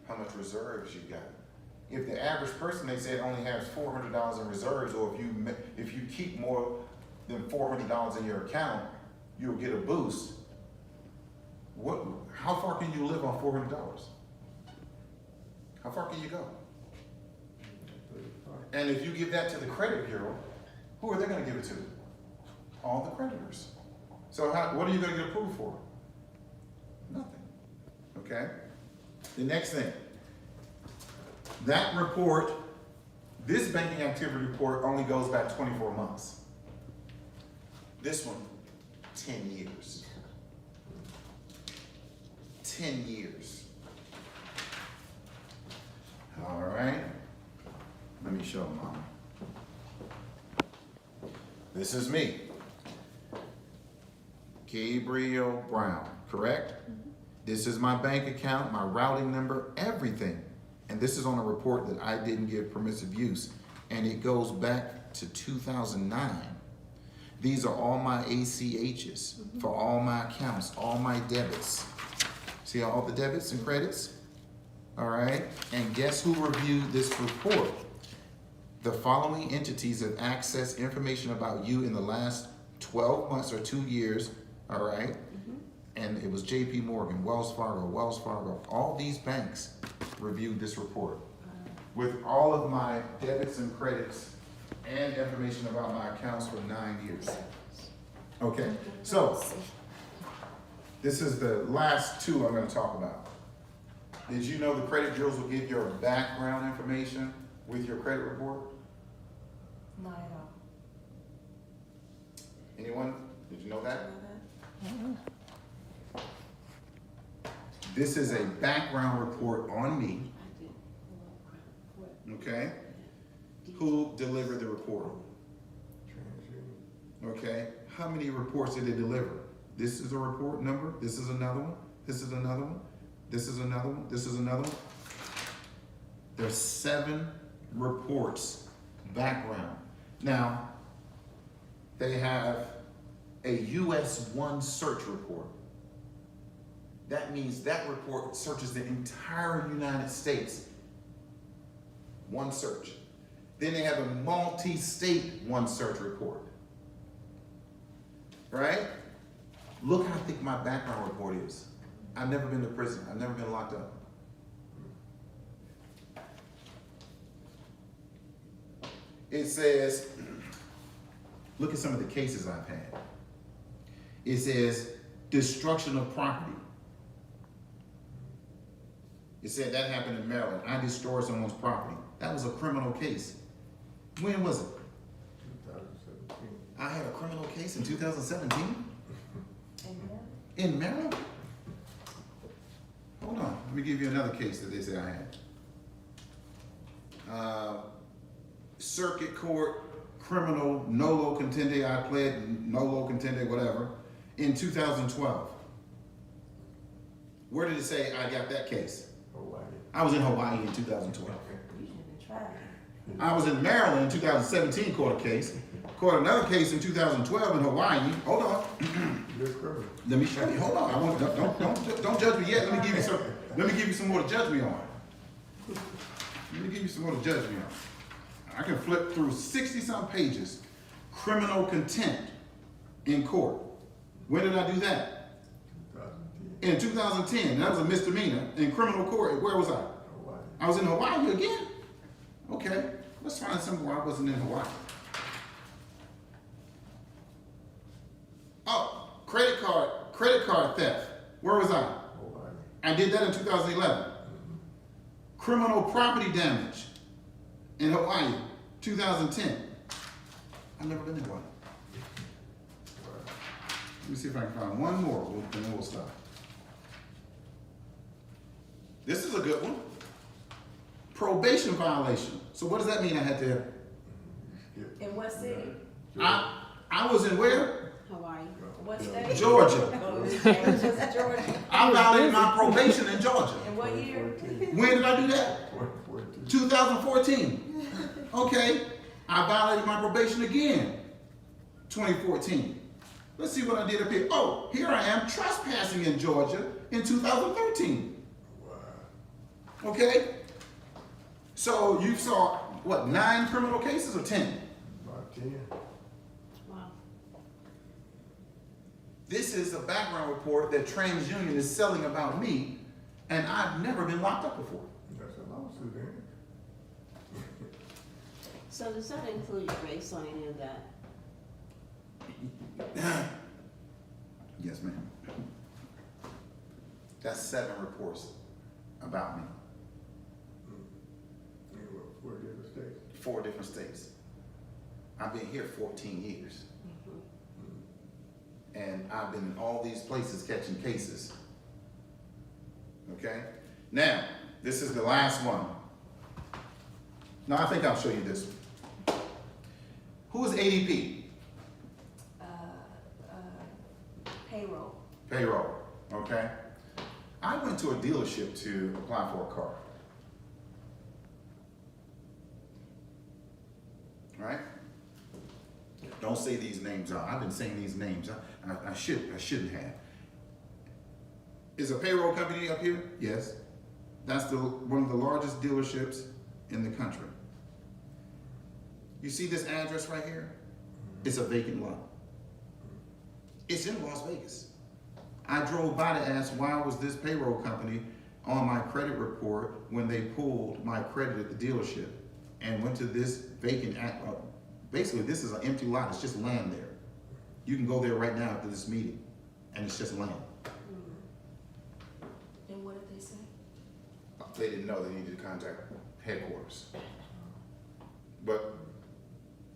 how much reserves you got. If the average person, they said, only has $400 in reserves, or if you keep more than $400 in your account, you'll get a boost. How far can you live on $400? How far can you go? And if you give that to the credit bureau, who are they going to give it to? All the creditors. So what are you going to get approved for? Nothing. Okay? The next thing. That report, this banking activity report only goes back 24 months. This one, 10 years. 10 years. All right. Let me show Mama. This is me. Gabriel Brown, correct? This is my bank account, my routing number, everything. And this is on a report that I didn't give permissive use. And it goes back to 2009. These are all my ACHs for all my accounts, all my debits. See all the debits and credits? All right. And guess who reviewed this report? The following entities have accessed information about you in the last 12 months or 2 years. All right. And it was JP Morgan, Wells Fargo, all these banks reviewed this report with all of my debits and credits and information about my accounts for 9 years. Okay, so this is the last two I'm going to talk about. Did you know the credit bureaus will give your background information with your credit report? Not at all. Anyone? Did you know that? This is a background report on me. Okay? Who delivered the report? Okay? How many reports did it deliver? This is a report number. This is another one. This is another one. This is another one. This is another one. There's 7 reports background. Now, they have a US 1 search report. That means that report searches the entire United States. One search. Then they have a multi-state 1 search report. Right? Look how thick my background report is. I've never been to prison. I've never been locked up. It says, look at some of the cases I've had. It says destruction of property. It said that happened in Maryland. I destroyed someone's property. That was a criminal case. When was it? 2017. I had a criminal case in 2017? Amen. In Maryland? Hold on, let me give you another case that they say I had. Circuit court, criminal, nolo contende, I pled nolo contende, whatever, in 2012. Where did it say I got that case? Hawaii. I was in Hawaii in 2012. You should have tried. I was in Maryland in 2017, caught a case. Caught another case in 2012 in Hawaii. Hold on. You're a criminal. Let me show you. Hold on. I want don't judge me yet. Let me give you some more to judge me on. Let me give you some more to judge me on. I can flip through 60-some pages. Criminal contempt in court. When did I do that? 2010. In 2010. That was a misdemeanor in criminal court. Where was I? Hawaii. I was in Hawaii again? Okay. Let's find somewhere I wasn't in Hawaii. Oh, credit card theft. Where was I? Hawaii. I did that in 2011. Criminal property damage in Hawaii, 2010. I've never been to Hawaii. Let me see if I can find one more, and then we'll stop. This is a good one. Probation violation. So what does that mean I had to? In what city? I was in where? Hawaii. What state? Georgia. Oh, it was Georgia. I violated my probation in Georgia. In what year? When did I do that? 2014. Okay. I violated my probation again. 2014. Let's see what I did up here. Oh, here I am trespassing in Georgia in 2013. Wow. Okay? So you saw, what, 9 criminal cases or 10? About 10. Wow. This is a background report that TransUnion is selling about me, and I've never been locked up before. That's a lawsuit, ain't it? So does that include your race on any of that? Yes, ma'am. That's 7 reports about me, In what, 4 different states? 4 different states. I've been here 14 years, and I've been in all these places catching cases. Okay? Now, this is the last one. No, I think I'll show you this one. Who is ADP? Payroll. Payroll, okay? I went to a dealership to apply for a car. Right? Don't say these names out. I've been saying these names. I shouldn't have. Is a payroll company up here? Yes. That's one of the largest dealerships in the country. You see this address right here? It's a vacant lot. It's in Las Vegas. I drove by to ask why was this payroll company on my credit report when they pulled my credit at the dealership, and went to this vacant, basically this is an empty lot, it's just land there. You can go there right now after this meeting, and it's just land. And what did they say? They didn't know they needed to contact headquarters. But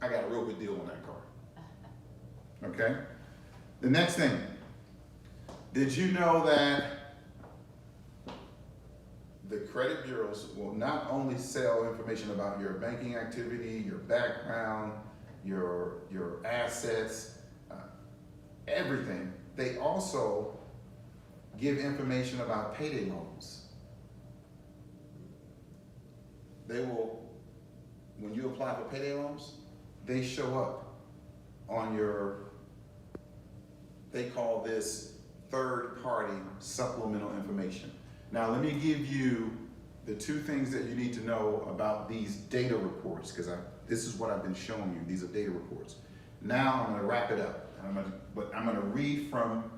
I got a real good deal on that car. Okay? The next thing, did you know that the credit bureaus will not only sell information about your banking activity, your background, your assets, everything, they also give information about payday loans. They will, when you apply for payday loans, they show up on your, they call this third-party supplemental information. Now, let me give you the 2 things that you need to know about these data reports, because this is what I've been showing you. These are data reports. Now, I'm going to wrap it up, but I'm going to read from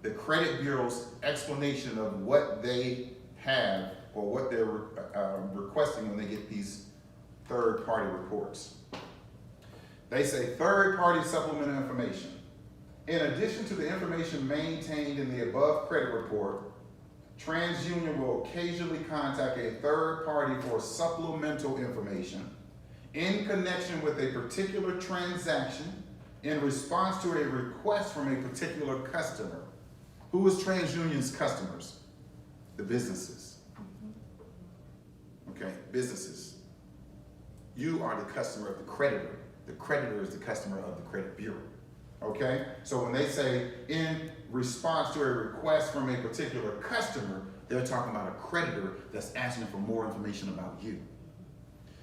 the credit bureau's explanation of what they have or what they're requesting when they get these third-party reports. They say third-party supplemental information. In addition to the information maintained in the above credit report, TransUnion will occasionally contact a third party for supplemental information in connection with a particular transaction in response to a request from a particular customer. Who is TransUnion's customers? The businesses. Okay, businesses. You are the customer of the creditor. The creditor is the customer of the credit bureau. Okay? So when they say in response to a request from a particular customer, they're talking about a creditor that's asking for more information about you.